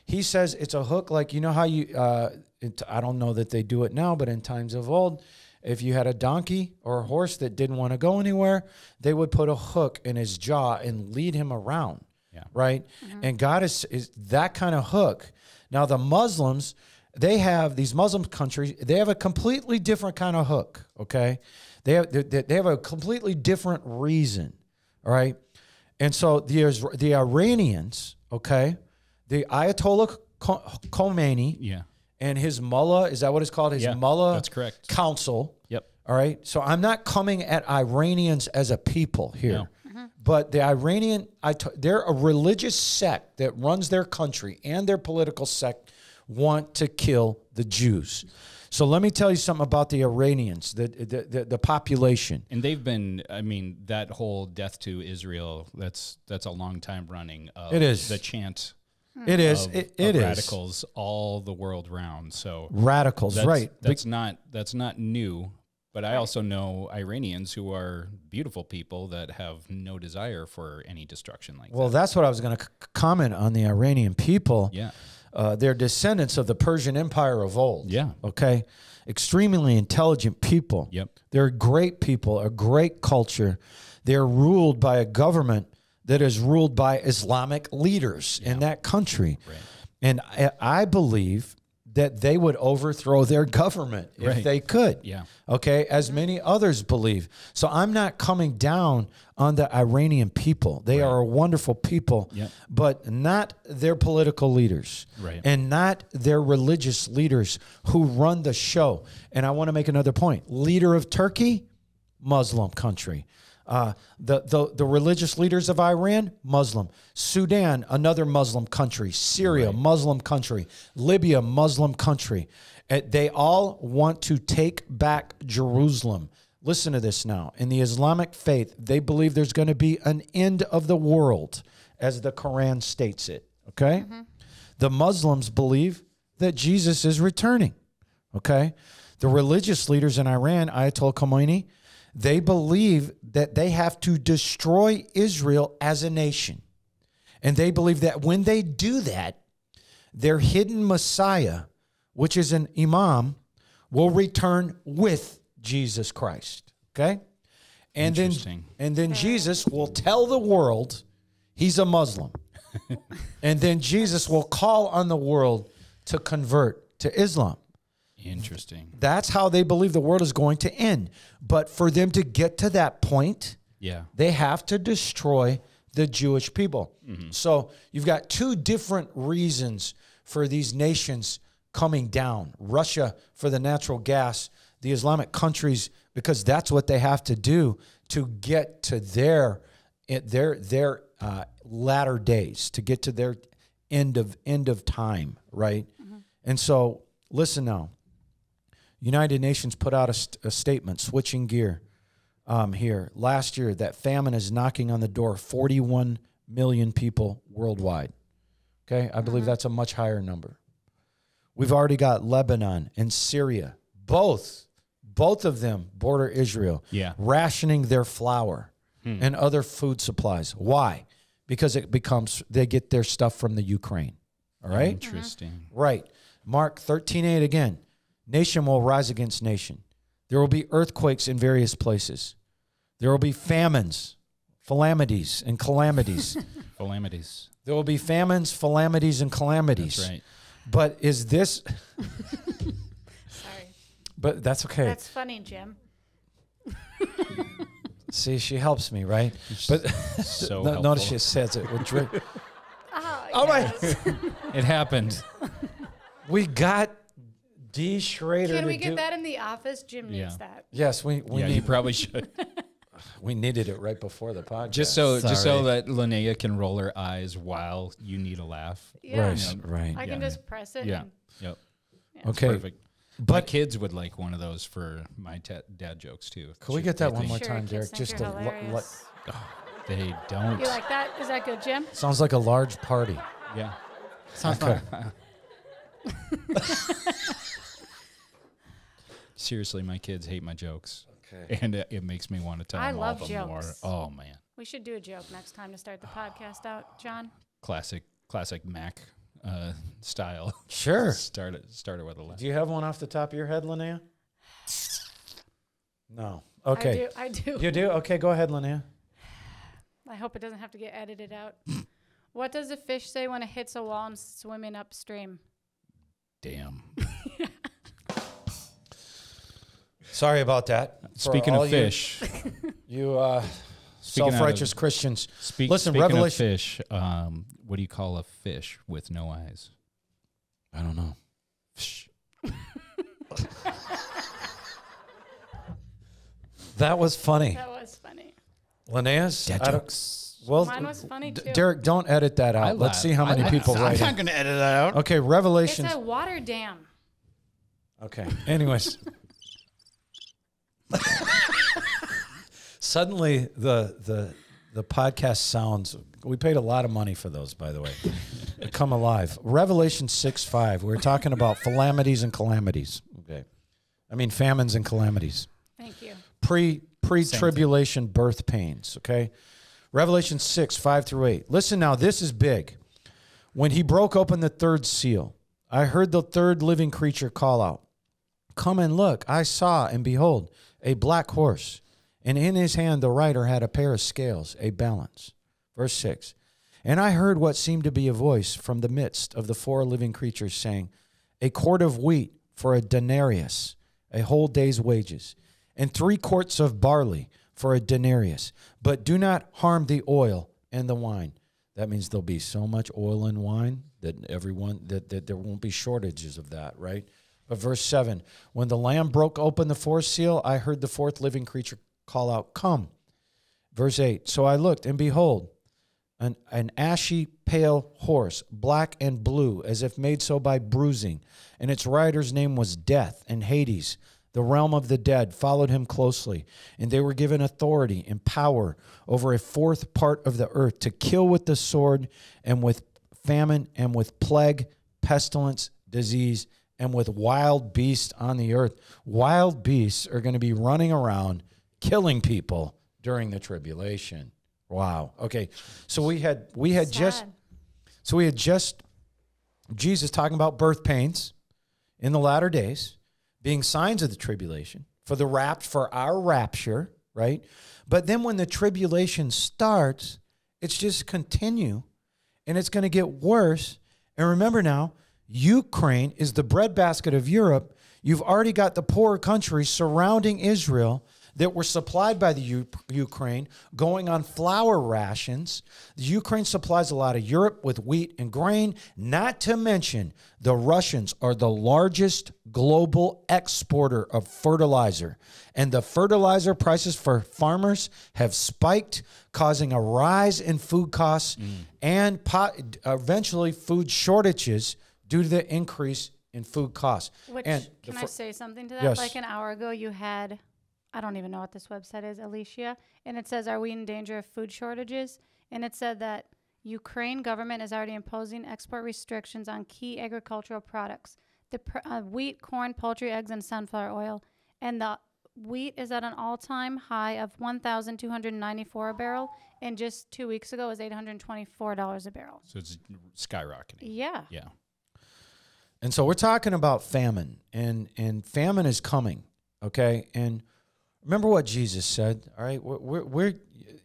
Speaker 2: He says it's a hook like, you know how you, I don't know that they do it now, but in times of old, if you had a donkey or a horse that didn't want to go anywhere, they would put a hook in his jaw and lead him around, right? And God is that kind of hook. Now, the Muslims, they have, these Muslim countries, they have a completely different kind of hook, okay? They have a completely different reason, all right? And so the Iranians, okay, the Ayatollah Khomeini and his mullah, is that what it's called? His mullah
Speaker 3: that's correct.
Speaker 2: Council.
Speaker 3: Yep.
Speaker 2: All right. So I'm not coming at Iranians as a people here.
Speaker 3: No.
Speaker 2: But the Iranian, they're a religious sect that runs their country, and their political sect want to kill the Jews. So let me tell you something about the Iranians, the population.
Speaker 3: And they've been, I mean, that whole death to Israel, that's a long time running.
Speaker 2: It is.
Speaker 3: The chant.
Speaker 2: It is. It is.
Speaker 3: Radicals all the world round. So
Speaker 2: radicals, right.
Speaker 3: That's not new. But I also know Iranians who are beautiful people that have no desire for any destruction like that.
Speaker 2: Well, that's what I was going to comment on the Iranian people.
Speaker 3: Yeah.
Speaker 2: They're descendants of the Persian Empire of old.
Speaker 3: Yeah.
Speaker 2: Okay. Extremely intelligent people.
Speaker 3: Yep.
Speaker 2: They're great people, a great culture. They're ruled by a government that is ruled by Islamic leaders in that country. Right. And I believe that they would overthrow their government if they could.
Speaker 3: Yeah.
Speaker 2: Okay, as many others believe. So I'm not coming down on the Iranian people. They are a wonderful people, but not their political leaders and not their religious leaders who run the show. And I want to make another point. Leader of Turkey, Muslim country. The religious leaders of Iran, Muslim. Sudan, another Muslim country. Syria, Muslim country. Libya, Muslim country. They all want to take back Jerusalem. Listen to this now. In the Islamic faith, they believe there's going to be an end of the world, as the Quran states it. Okay? The Muslims believe that Jesus is returning. Okay? The religious leaders in Iran, Ayatollah Khomeini, they believe that they have to destroy Israel as a nation. And they believe that when they do that, their hidden Messiah, which is an imam, will return with Jesus Christ. Okay? And then Jesus will tell the world he's a Muslim. And then Jesus will call on the world to convert to Islam.
Speaker 3: Interesting.
Speaker 2: That's how they believe the world is going to end. But for them to get to that point, they have to destroy the Jewish people. So you've got two different reasons for these nations coming down. Russia for the natural gas, the Islamic countries, because that's what they have to do to get to their their latter days, to get to their end of time, right? And so, listen now. United Nations put out a statement, switching gear here, last year, that famine is knocking on the door of 41 million people worldwide. Okay? I believe that's a much higher number. We've already got Lebanon and Syria, both of them border Israel, rationing their flour and other food supplies. Why? Because they get their stuff from the Ukraine. All right?
Speaker 3: Interesting.
Speaker 2: Right. Mark 13:8 again. Nation will rise against nation. There will be earthquakes in various places. There will be famines, calamities, and calamities.
Speaker 3: Calamities.
Speaker 2: There will be famines, calamities, and calamities.
Speaker 3: That's right.
Speaker 2: But is this...
Speaker 4: Sorry.
Speaker 2: But that's okay.
Speaker 4: That's funny, Jim.
Speaker 2: See, she helps me, right? But
Speaker 3: So
Speaker 2: notice
Speaker 3: helpful.
Speaker 2: she says it with drink.
Speaker 4: Oh,
Speaker 2: right.
Speaker 3: It happened.
Speaker 2: We got D. Schrader
Speaker 4: Can
Speaker 2: to
Speaker 4: we get
Speaker 2: do...
Speaker 4: that in the office? Jim needs that.
Speaker 2: Yes, we
Speaker 3: Yeah, you probably should.
Speaker 2: we needed it right before the podcast.
Speaker 3: Just so
Speaker 5: Sorry.
Speaker 3: that Lonaiah can roll her eyes while you need a laugh.
Speaker 4: Yeah.
Speaker 2: Right, right.
Speaker 4: I can just press it.
Speaker 3: Yeah.
Speaker 4: And
Speaker 3: Yep.
Speaker 2: Okay.
Speaker 3: Perfect. My
Speaker 2: But
Speaker 3: kids would like one of those for my dad jokes too.
Speaker 2: can we get that
Speaker 3: They
Speaker 2: one more
Speaker 3: think
Speaker 4: sure,
Speaker 2: time,
Speaker 4: kids
Speaker 2: Derek?
Speaker 4: think
Speaker 2: Just
Speaker 4: you're
Speaker 2: to
Speaker 4: hilarious.
Speaker 3: They don't.
Speaker 4: You like that? Is that good, Jim?
Speaker 2: sounds like a large party.
Speaker 3: Yeah.
Speaker 5: Sounds fun.
Speaker 3: Seriously, my kids hate my jokes.
Speaker 2: Okay.
Speaker 3: And it makes me want to tell
Speaker 4: I
Speaker 3: them
Speaker 4: love
Speaker 3: all the more.
Speaker 4: jokes.
Speaker 3: Oh man.
Speaker 4: We should do a joke next time to start the podcast out, John.
Speaker 3: Classic Mac style.
Speaker 2: Sure.
Speaker 3: Start it with a laugh.
Speaker 2: Do you have one off the top of your head, Linnea? No. Okay.
Speaker 4: I do.
Speaker 2: You do? Okay, go ahead, Linnea.
Speaker 4: I hope it doesn't have to get edited out. What does a fish say when it hits a wall and swimming upstream?
Speaker 3: Damn.
Speaker 2: Sorry about that. For
Speaker 3: Speaking
Speaker 2: all
Speaker 3: of fish,
Speaker 2: you
Speaker 3: Speaking
Speaker 2: self-righteous
Speaker 3: out
Speaker 2: Christians.
Speaker 3: speaking
Speaker 2: Listen,
Speaker 3: of
Speaker 2: Revelation.
Speaker 3: fish, what do you call a fish with no eyes?
Speaker 2: I don't know.
Speaker 3: Fish.
Speaker 2: That was funny.
Speaker 4: That was funny.
Speaker 2: Linnea's?
Speaker 3: Dad
Speaker 2: I don't-
Speaker 3: jokes.
Speaker 2: Well,
Speaker 4: Mine was funny, too.
Speaker 2: Derek, don't edit that out.
Speaker 3: I
Speaker 2: Let's
Speaker 3: laugh.
Speaker 2: see how
Speaker 3: I
Speaker 2: many
Speaker 3: laugh.
Speaker 2: people
Speaker 5: I'm
Speaker 2: write
Speaker 5: not
Speaker 2: in.
Speaker 5: going to edit that out.
Speaker 2: Okay,
Speaker 4: It's
Speaker 2: Revelations.
Speaker 4: a water dam.
Speaker 2: Okay. Anyways. Suddenly the podcast sounds, we paid a lot of money for those, by the way. They come alive. Revelation 6:5. We're talking about calamities and calamities. Okay. I mean famines and calamities.
Speaker 4: Thank you.
Speaker 2: Pre-tribulation birth pains, okay? Revelation 6:5-8. Listen now, this is big. When he broke open the third seal, I heard the third living creature call out, "Come and look." I saw, and behold, a black horse, and in his hand the rider had a pair of scales, a balance. Verse 6. And I heard what seemed to be a voice from the midst of the four living creatures saying, "A quart of wheat for a denarius, a whole day's wages, and 3 quarts of barley for a denarius. But do not harm the oil and the wine." That means there'll be so much oil and wine that that there won't be shortages of that, right? But verse 7, when the Lamb broke open the fourth seal, I heard the fourth living creature call out, "Come." Verse 8, so I looked, and behold, an ashy pale horse, black and blue, as if made so by bruising. And its rider's name was Death, and Hades, the realm of the dead, followed him closely. And they were given authority and power over a fourth part of the earth to kill with the sword and with famine and with plague, pestilence, disease, and with wild beasts on the earth. Wild beasts are going to be running around killing people during the tribulation. Wow. Okay. So we had just Jesus talking about birth pains in the latter days, being signs of the tribulation for our rapture, right? But then when the tribulation starts, it's just continue, and it's going to get worse. And remember now, Ukraine is the breadbasket of Europe. You've already got the poorer countries surrounding Israel that were supplied by the Ukraine going on flour rations. The Ukraine supplies a lot of Europe with wheat and grain, not to mention the Russians are the largest global exporter of fertilizer. And the fertilizer prices for farmers have spiked, causing a rise in food costs and eventually food shortages due to the increase in food costs.
Speaker 4: Which,
Speaker 2: and
Speaker 4: can I say something to that?
Speaker 2: Yes.
Speaker 4: Like an hour ago, you had, I don't even know what this website is, Alicia, and it says, are we in danger of food shortages? And it said that Ukraine government is already imposing export restrictions on key agricultural products. The wheat, corn, poultry, eggs, and sunflower oil. And the wheat is at an all-time high of $1,294 a barrel, and just 2 weeks ago it was $824 a barrel.
Speaker 3: So it's skyrocketing.
Speaker 4: Yeah.
Speaker 3: Yeah.
Speaker 2: And so we're talking about famine, and famine is coming, okay? And remember what Jesus said, all right? We're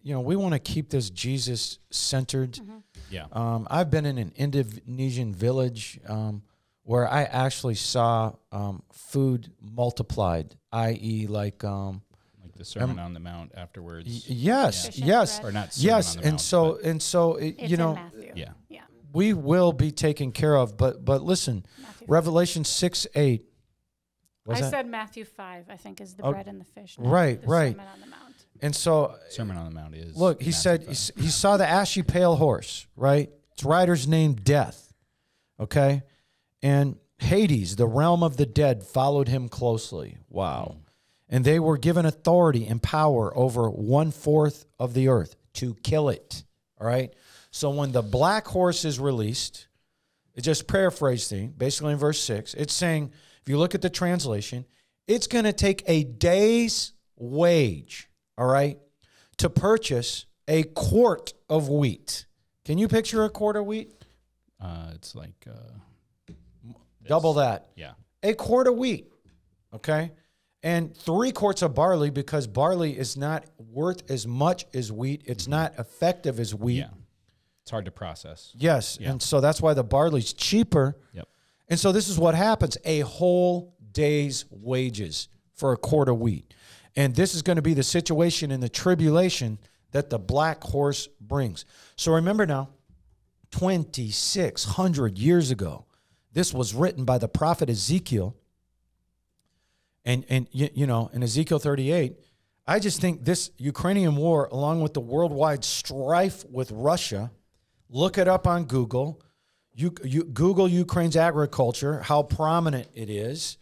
Speaker 2: we want to keep this Jesus-centered.
Speaker 3: Yeah.
Speaker 2: I've been in an Indonesian village where I actually saw food multiplied, i.e., like
Speaker 3: the Sermon on the Mount afterwards.
Speaker 2: Yes,
Speaker 4: Yeah.
Speaker 2: yes,
Speaker 3: Or not Sermon
Speaker 2: yes,
Speaker 3: on the
Speaker 2: and
Speaker 3: Mount,
Speaker 2: so
Speaker 3: but-
Speaker 2: and so
Speaker 4: It's
Speaker 2: you know
Speaker 4: in Matthew.
Speaker 3: Yeah.
Speaker 4: Yeah.
Speaker 2: we will be taken care of. But listen,
Speaker 4: Matthew.
Speaker 2: Revelation 6:8.
Speaker 4: I said Matthew 5, I think, is the bread and the fish. not
Speaker 2: right,
Speaker 4: the
Speaker 2: right.
Speaker 4: Sermon on the Mount.
Speaker 2: And so
Speaker 3: Sermon on the Mount is.
Speaker 2: look, he said
Speaker 3: Matthew 5.
Speaker 2: he saw the ashy pale horse, right? Its rider's name Death, okay? And Hades, the realm of the dead, followed him closely. Wow. And they were given authority and power over 1/4 of the earth to kill it, all right? So when the black horse is released, it's just paraphrasing, basically in verse 6, it's saying, if you look at the translation, it's going to take a day's wage, all right, to purchase a quart of wheat. Can you picture a quart of wheat?
Speaker 3: It's like
Speaker 2: Double that.
Speaker 3: Yeah.
Speaker 2: A quart of wheat, okay? And 3 quarts of barley, because barley is not worth as much as wheat. It's not effective as wheat.
Speaker 3: Yeah. It's hard to process.
Speaker 2: Yes,
Speaker 3: Yeah.
Speaker 2: and so that's why the barley's cheaper.
Speaker 3: Yep.
Speaker 2: And so this is what happens, a whole day's wages for a quart of wheat. And this is going to be the situation in the tribulation that the black horse brings. So remember now, 2,600 years ago, this was written by the prophet Ezekiel. And you know, in Ezekiel 38, I just think this Ukrainian war, along with the worldwide strife with Russia, look it up on Google. You Google Ukraine's agriculture, how prominent it is,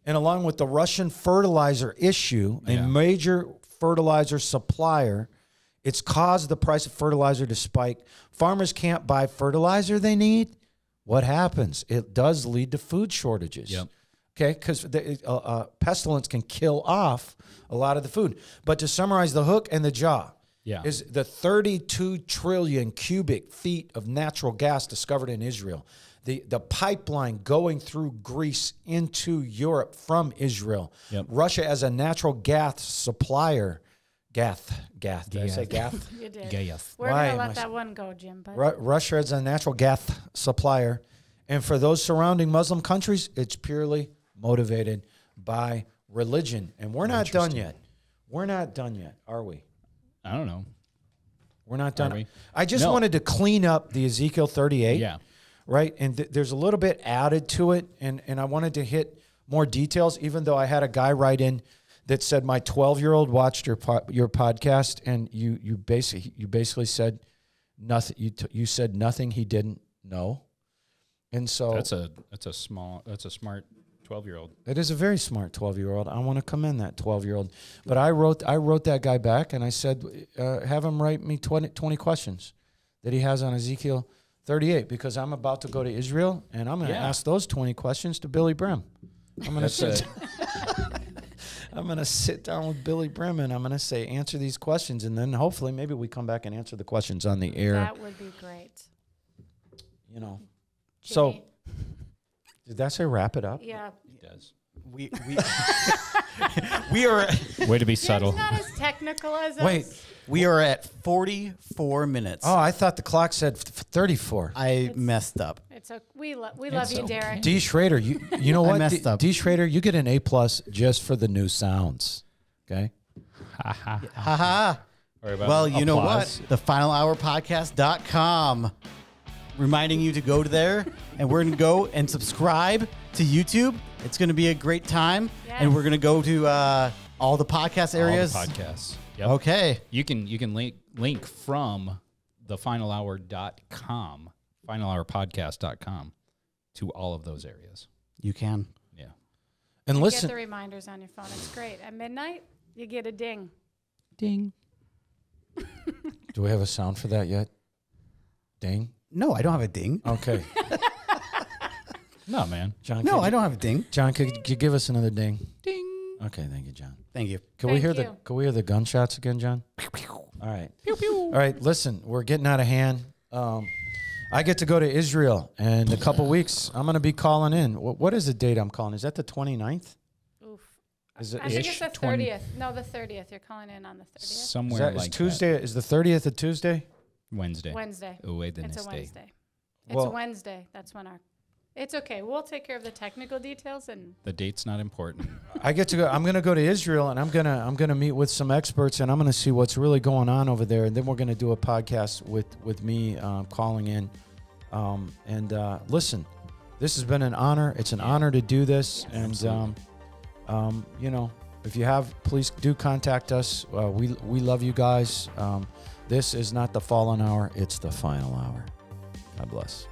Speaker 2: and along with the Russian fertilizer issue, a major fertilizer supplier, it's caused the price of fertilizer to spike. Farmers can't buy fertilizer they need. What happens? It does lead to food shortages.
Speaker 3: Yep.
Speaker 2: Okay, because pestilence can kill off a lot of the food. But to summarize the hook and the jaw, is the 32 trillion cubic feet of natural gas discovered in Israel. The pipeline going through Greece into Europe from Israel.
Speaker 3: Yep.
Speaker 2: Russia as a natural gas supplier. Did I say gas?
Speaker 4: You did.
Speaker 3: Yes.
Speaker 4: We're
Speaker 2: Why
Speaker 4: going
Speaker 2: am
Speaker 4: to
Speaker 2: I
Speaker 4: let that one go, Jim. But
Speaker 2: Russia as a natural gas supplier. And for those surrounding Muslim countries, it's purely motivated by religion. And we're not done yet. We're not done yet, are we?
Speaker 3: I don't know.
Speaker 2: We're not done.
Speaker 3: Are we?
Speaker 2: I just
Speaker 3: No.
Speaker 2: wanted to clean up the Ezekiel 38.
Speaker 3: Yeah.
Speaker 2: Right? And there's a little bit added to it. And I wanted to hit more details, even though I had a guy write in that said my 12-year-old watched your podcast, and you basically said nothing. You said nothing he didn't know. And so
Speaker 3: That's a smart 12-year-old.
Speaker 2: it is a very smart 12-year-old. I want to commend that 12-year-old. But I wrote that guy back, and I said, have him write me 20 questions that he has on Ezekiel 38, because I'm about to go to Israel, and I'm going to ask those 20 questions to Billy Brim. I'm going to I'm going to sit down with Billy Brim, and I'm going to say, answer these questions, and then hopefully maybe we come back and answer the questions on the air.
Speaker 4: that would be great.
Speaker 2: You know.
Speaker 4: Jimmy.
Speaker 2: So, did that say wrap it up?
Speaker 4: Yeah.
Speaker 3: He does.
Speaker 5: We are
Speaker 3: Way to be
Speaker 4: Jim's
Speaker 3: subtle.
Speaker 4: not as technical as
Speaker 2: Wait.
Speaker 4: us.
Speaker 5: we are at 44 minutes.
Speaker 2: Oh, I thought the clock said 34.
Speaker 5: I messed up.
Speaker 4: It's we love you, Derek.
Speaker 2: D. Schrader, you know
Speaker 5: I
Speaker 2: what?
Speaker 5: messed up.
Speaker 2: D. Schrader, you get an A+ just for the new sounds. Okay?
Speaker 5: Haha.
Speaker 3: Or about
Speaker 5: Well, you know
Speaker 3: applause.
Speaker 5: what? The finalhourpodcast.com. Reminding you to go there, and we're going to go and subscribe to YouTube. It's going to be a great time.
Speaker 4: Yes.
Speaker 5: And we're going to go to all the podcast areas.
Speaker 3: All the podcasts. Yep.
Speaker 5: Okay.
Speaker 3: You can link from thefinalhour.com, finalhourpodcast.com to all of those areas.
Speaker 5: You can.
Speaker 3: Yeah.
Speaker 2: And
Speaker 4: You
Speaker 2: listen,
Speaker 4: get the reminders on your phone. It's great. At midnight, you get a ding.
Speaker 3: Ding.
Speaker 2: do we have a sound for that yet? Ding.
Speaker 5: No, I don't have a ding.
Speaker 2: Okay.
Speaker 3: No, man.
Speaker 2: John.
Speaker 5: No, I don't have a ding.
Speaker 2: John, could you give us another ding?
Speaker 3: Ding.
Speaker 2: Okay, thank you, John.
Speaker 5: Thank you.
Speaker 2: Can we
Speaker 4: Thank
Speaker 2: hear
Speaker 4: you.
Speaker 2: the the gunshots again, John? All right. All right, listen, we're getting out of hand. I get to go to Israel in a couple weeks. I'm going to be calling in. What is the date I'm calling? Is that the 29th?
Speaker 4: Oof.
Speaker 2: Is it
Speaker 4: I think
Speaker 3: Ish,
Speaker 4: it's the
Speaker 3: 20.
Speaker 4: 30th. No, the 30th. You're calling in on the 30th.
Speaker 2: is
Speaker 3: Somewhere
Speaker 2: that,
Speaker 3: like
Speaker 2: is Tuesday? Is the 30th a Tuesday?
Speaker 3: that. Wednesday.
Speaker 4: Wednesday.
Speaker 3: Oh, wait, the
Speaker 4: It's
Speaker 3: next
Speaker 4: a
Speaker 3: day.
Speaker 4: Wednesday. It's
Speaker 2: Well-
Speaker 4: a Wednesday. That's when our... It's okay. We'll take care of the technical details and...
Speaker 3: The date's not important.
Speaker 2: I get to go. I'm going to go to Israel, and I'm gonna meet with some experts, and I'm going to see what's really going on over there, and then we're going to do a podcast with me calling in. Listen, this has been an honor. It's an honor to do this, and you know, if you have, please do contact us. We love you guys. This is not the fallen hour; it's the final hour. God bless.